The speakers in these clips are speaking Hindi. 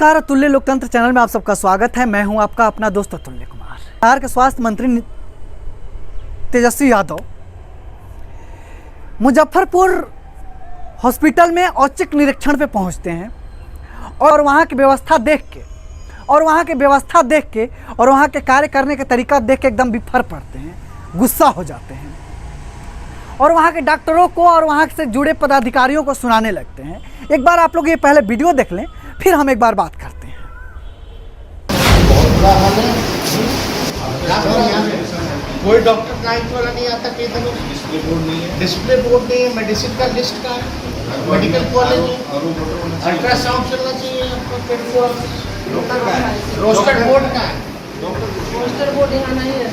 नमस्कार, अतुल्य लोकतंत्र चैनल में आप सबका स्वागत है। मैं हूं आपका अपना दोस्त अतुल्य कुमार। बिहार के स्वास्थ्य मंत्री तेजस्वी यादव मुजफ्फरपुर हॉस्पिटल में औचक निरीक्षण पे पहुंचते हैं और वहां की व्यवस्था देख के और वहां के कार्य करने का तरीका देख के एकदम बिफर पड़ते हैं, गुस्सा हो जाते हैं और वहां के डॉक्टरों को और वहां से जुड़े पदाधिकारियों को सुनाने लगते हैं। एक बार आप लोग ये पहले वीडियो देख लें, फिर हम एक बार बात करते हैं। कोई डॉक्टर का वाला नहीं आता, कहीं तो डिस्प्ले बोर्ड नहीं है, मेडिसिन का लिस्ट का है, मेडिकल कॉलेज है, अल्ट्रासाउंड चलना चाहिए आपका, रोस्टर बोर्ड का है, रोस्टर बोर्ड यहाँ नहीं है,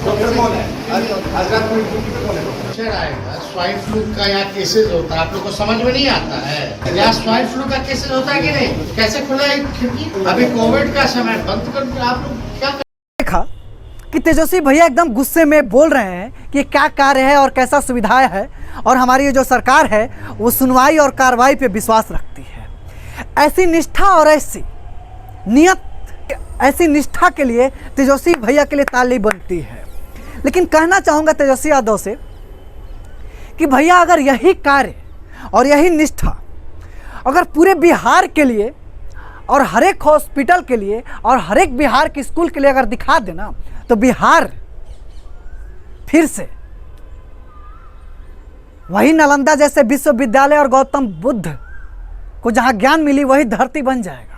स्वाइन फ्लू का यहाँ केसेज होता है, आप लोग को समझ में नहीं आता है। यहाँ स्वाइन फ्लू का केसेज होता है कि नहीं? कैसे खुला है खिड़की? अभी कोविड का समय बंद कर, आप लोग क्या देखा कि तेजस्वी भैया एकदम गुस्से में बोल रहे हैं कि क्या कार्य है और कैसा सुविधाएं है और हमारी ये जो सरकार है वो सुनवाई और कार्रवाई पे विश्वास रखती है। ऐसी निष्ठा और ऐसी नियत, ऐसी निष्ठा के लिए तेजस्वी भैया के लिए ताली बनती है। लेकिन कहना चाहूँगा तेजस्वी यादव से कि भैया अगर यही कार्य और यही निष्ठा अगर पूरे बिहार के लिए और हर एक हॉस्पिटल के लिए और हर एक बिहार के स्कूल के लिए अगर दिखा देना तो बिहार फिर से वही नालंदा जैसे विश्वविद्यालय और गौतम बुद्ध को जहां ज्ञान मिली वही धरती बन जाएगा।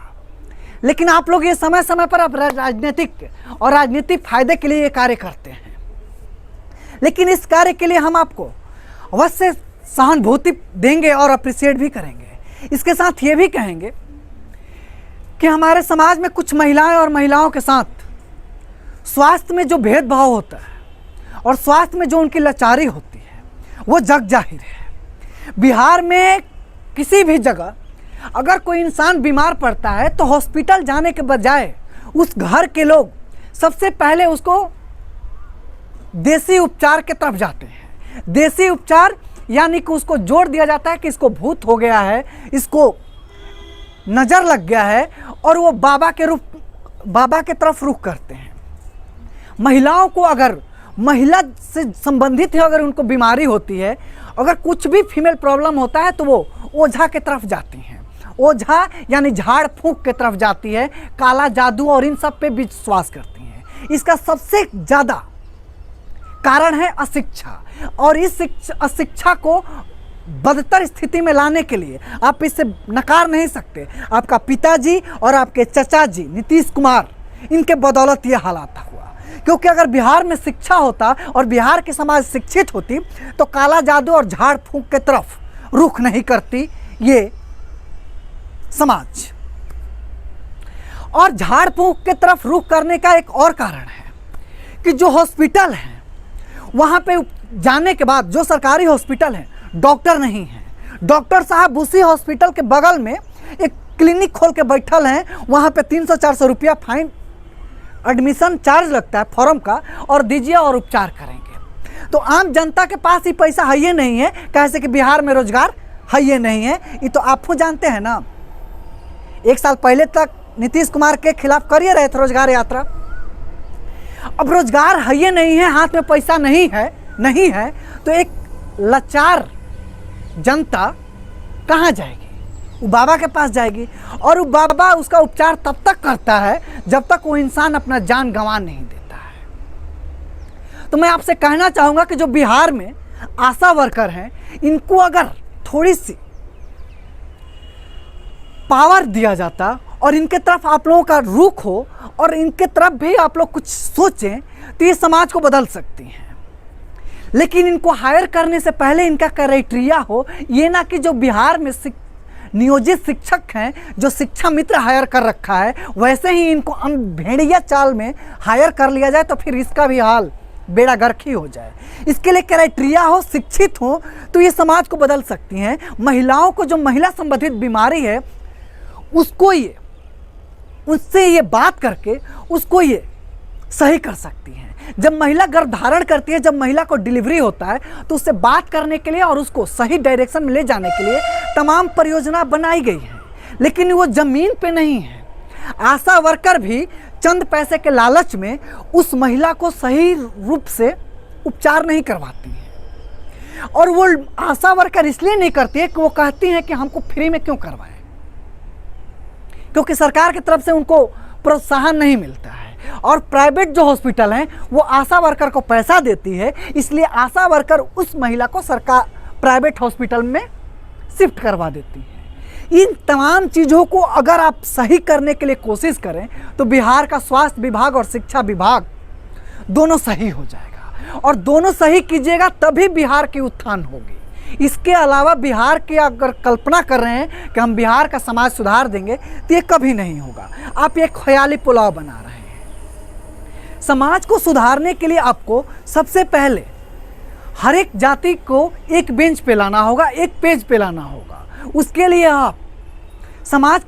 लेकिन आप लोग ये समय समय पर अब राजनीतिक और राजनीतिक फायदे के लिए ये कार्य करते हैं। लेकिन इस कार्य के लिए हम आपको अवश्य सहानुभूति देंगे और अप्रिशिएट भी करेंगे। इसके साथ ये भी कहेंगे कि हमारे समाज में कुछ महिलाएं और महिलाओं के साथ स्वास्थ्य में जो भेदभाव होता है और स्वास्थ्य में जो उनकी लाचारी होती है वो जग जाहिर है। बिहार में किसी भी जगह अगर कोई इंसान बीमार पड़ता है तो हॉस्पिटल जाने के बजाय उस घर के लोग सबसे पहले उसको देसी उपचार के तरफ जाते हैं। देसी उपचार यानी कि उसको जोड़ दिया जाता है कि इसको भूत हो गया है, इसको नज़र लग गया है और वो बाबा के तरफ रुख करते हैं। महिलाओं को अगर महिला से संबंधित है, अगर उनको बीमारी होती है, अगर कुछ भी फीमेल प्रॉब्लम होता है तो वो ओझा के तरफ जाती हैं। ओझा यानी झाड़ फूंक के तरफ जाती है, काला जादू और इन सब पे विश्वास करती हैं। इसका सबसे ज़्यादा कारण है अशिक्षा और इस अशिक्षा को बदतर स्थिति में लाने के लिए आप इससे नकार नहीं सकते। आपका पिताजी और आपके चचा जी नीतीश कुमार, इनके बदौलत ये हालात हुआ। क्योंकि अगर बिहार में शिक्षा होता और बिहार की समाज शिक्षित होती तो काला जादू और झाड़ फूंक के तरफ रुख नहीं करती ये समाज। और झाड़ फूंक के तरफ रुख करने का एक और कारण है कि जो हॉस्पिटल है वहाँ पे जाने के बाद जो सरकारी हॉस्पिटल है डॉक्टर नहीं है। डॉक्टर साहब उसी हॉस्पिटल के बगल में एक क्लिनिक खोल के बैठल हैं। वहाँ पे 300-400 रुपया फाइन एडमिशन चार्ज लगता है फॉर्म का, और दीजिए और उपचार करेंगे। तो आम जनता के पास ही पैसा है ये नहीं है, कैसे कि बिहार में रोजगार है ये नहीं है। ये तो आप जानते हैं ना, 1 साल पहले तक नीतीश कुमार के खिलाफ करिए रहे थे रोजगार यात्रा। अब रोजगार है ये नहीं है, हाथ में पैसा नहीं है तो एक लाचार जनता कहाँ जाएगी? वो बाबा के पास जाएगी और वो बाबा उसका उपचार तब तक करता है जब तक वो इंसान अपना जान गंवा नहीं देता है। तो मैं आपसे कहना चाहूँगा कि जो बिहार में आशा वर्कर हैं, इनको अगर थोड़ी सी पावर दिया जाता और इनके तरफ आप लोगों का रुख हो और इनके तरफ भी आप लोग कुछ सोचें तो ये समाज को बदल सकती हैं। लेकिन इनको हायर करने से पहले इनका क्राइटेरिया हो, ये ना कि जो बिहार में नियोजित शिक्षक हैं, जो शिक्षा मित्र हायर कर रखा है, वैसे ही इनको भेड़िया चाल में हायर कर लिया जाए तो फिर इसका भी हाल बेड़ा गर्क ही हो जाए। इसके लिए क्राइटेरिया हो, शिक्षित हो, तो ये समाज को बदल सकती हैं। महिलाओं को जो महिला संबंधित बीमारी है उससे ये बात करके उसको ये सही कर सकती हैं। जब महिला गर्भ धारण करती है, जब महिला को डिलीवरी होता है, तो उससे बात करने के लिए और उसको सही डायरेक्शन में ले जाने के लिए तमाम परियोजना बनाई गई है। लेकिन वो ज़मीन पे नहीं है। आशा वर्कर भी चंद पैसे के लालच में उस महिला को सही रूप से उपचार नहीं करवाती है। और वो आशा वर्कर इसलिए नहीं करती है कि वो कहती हैं कि हमको फ्री में क्यों करवाएं, क्योंकि सरकार की तरफ से उनको प्रोत्साहन नहीं मिलता है। और प्राइवेट जो हॉस्पिटल हैं वो आशा वर्कर को पैसा देती है, इसलिए आशा वर्कर उस महिला को सरकार प्राइवेट हॉस्पिटल में शिफ्ट करवा देती है। इन तमाम चीज़ों को अगर आप सही करने के लिए कोशिश करें तो बिहार का स्वास्थ्य विभाग और शिक्षा विभाग दोनों सही हो जाएगा, और दोनों सही कीजिएगा तभी बिहार की उत्थान होगी। इसके अलावा बिहार की अगर कल्पना कर रहे हैं कि हम बिहार का समाज सुधार देंगे तो ये कभी नहीं होगा। आप एक ख्याली पुलाव बना रहे हैं। समाज को सुधारने के लिए आपको सबसे पहले हर एक जाति को एक बेंच पे लाना होगा, एक पेज पे लाना होगा। उसके लिए आप समाज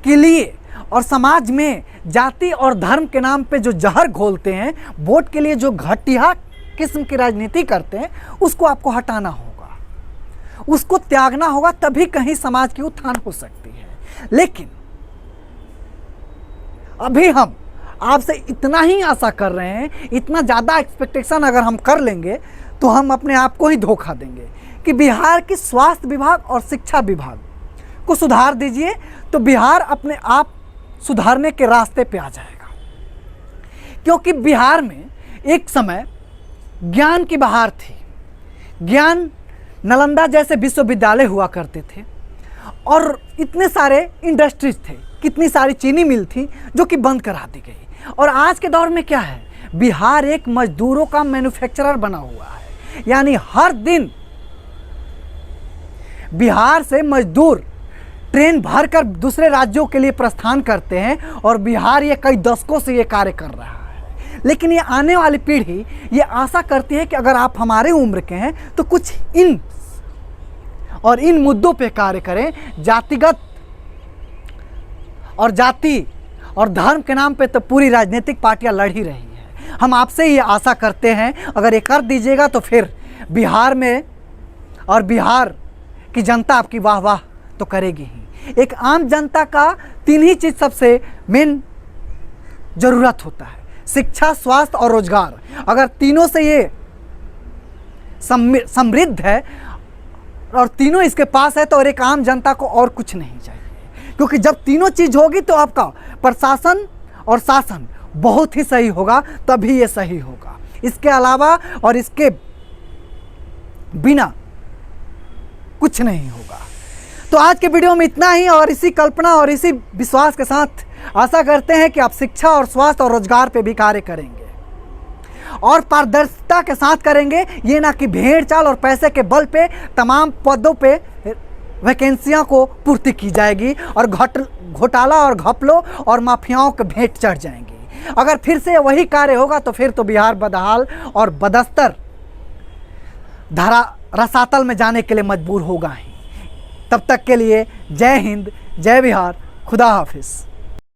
के लिए और समाज में जाति और धर्म के नाम पे जो जहर घोलते हैं, वोट के लिए जो घटिया किस्म की राजनीति करते हैं, उसको आपको हटाना होगा, उसको त्यागना होगा, तभी कहीं समाज की उत्थान हो सकती है। लेकिन अभी हम आपसे इतना ही आशा कर रहे हैं, इतना ज़्यादा एक्सपेक्टेशन अगर हम कर लेंगे तो हम अपने आप को ही धोखा देंगे कि बिहार की स्वास्थ्य विभाग और शिक्षा विभाग को सुधार दीजिए तो बिहार अपने आप सुधारने के रास्ते पे आ जाएगा। क्योंकि बिहार में एक समय ज्ञान की बहार थी, ज्ञान नालंदा जैसे विश्वविद्यालय हुआ करते थे और इतने सारे इंडस्ट्रीज थे, कितनी सारी चीनी मिल थी जो कि बंद करा दी गई। और आज के दौर में क्या है, बिहार एक मजदूरों का मैन्युफैक्चरर बना हुआ है। यानी हर दिन बिहार से मजदूर ट्रेन भरकर दूसरे राज्यों के लिए प्रस्थान करते हैं और बिहार ये कई दशकों से ये कार्य कर रहा है। लेकिन ये आने वाली पीढ़ी ये आशा करती है कि अगर आप हमारे उम्र के हैं तो कुछ इन मुद्दों पे कार्य करें। जातिगत और जाति और धर्म के नाम पे तो पूरी राजनीतिक पार्टियां लड़ ही रही हैं। हम आपसे ये आशा करते हैं अगर ये कर दीजिएगा तो फिर बिहार में और बिहार की जनता आपकी वाह वाह तो करेगी ही। एक आम जनता का 3 ही चीज़ सबसे मेन ज़रूरत होता है, शिक्षा, स्वास्थ्य और रोजगार। अगर तीनों से ये समृद्ध है और तीनों इसके पास है तो और एक आम जनता को और कुछ नहीं चाहिए। क्योंकि जब तीनों चीज़ होगी तो आपका प्रशासन और शासन बहुत ही सही होगा, तभी ये सही होगा। इसके अलावा और इसके बिना कुछ नहीं होगा। तो आज के वीडियो में इतना ही, और इसी कल्पना और इसी विश्वास के साथ आशा करते हैं कि आप शिक्षा और स्वास्थ्य और रोजगार पे भी कार्य करेंगे और पारदर्शिता के साथ करेंगे। ये ना कि भेड़ चाल और पैसे के बल पे तमाम पदों पे वैकेंसियां को पूर्ति की जाएगी और घोटाला और घपलों और माफियाओं के भेंट चढ़ जाएंगी। अगर फिर से वही कार्य होगा तो फिर तो बिहार बदहाल और बदस्तर धरा रसातल में जाने के लिए मजबूर होगा ही। तब तक के लिए जय हिंद, जय बिहार, खुदा हाफिज।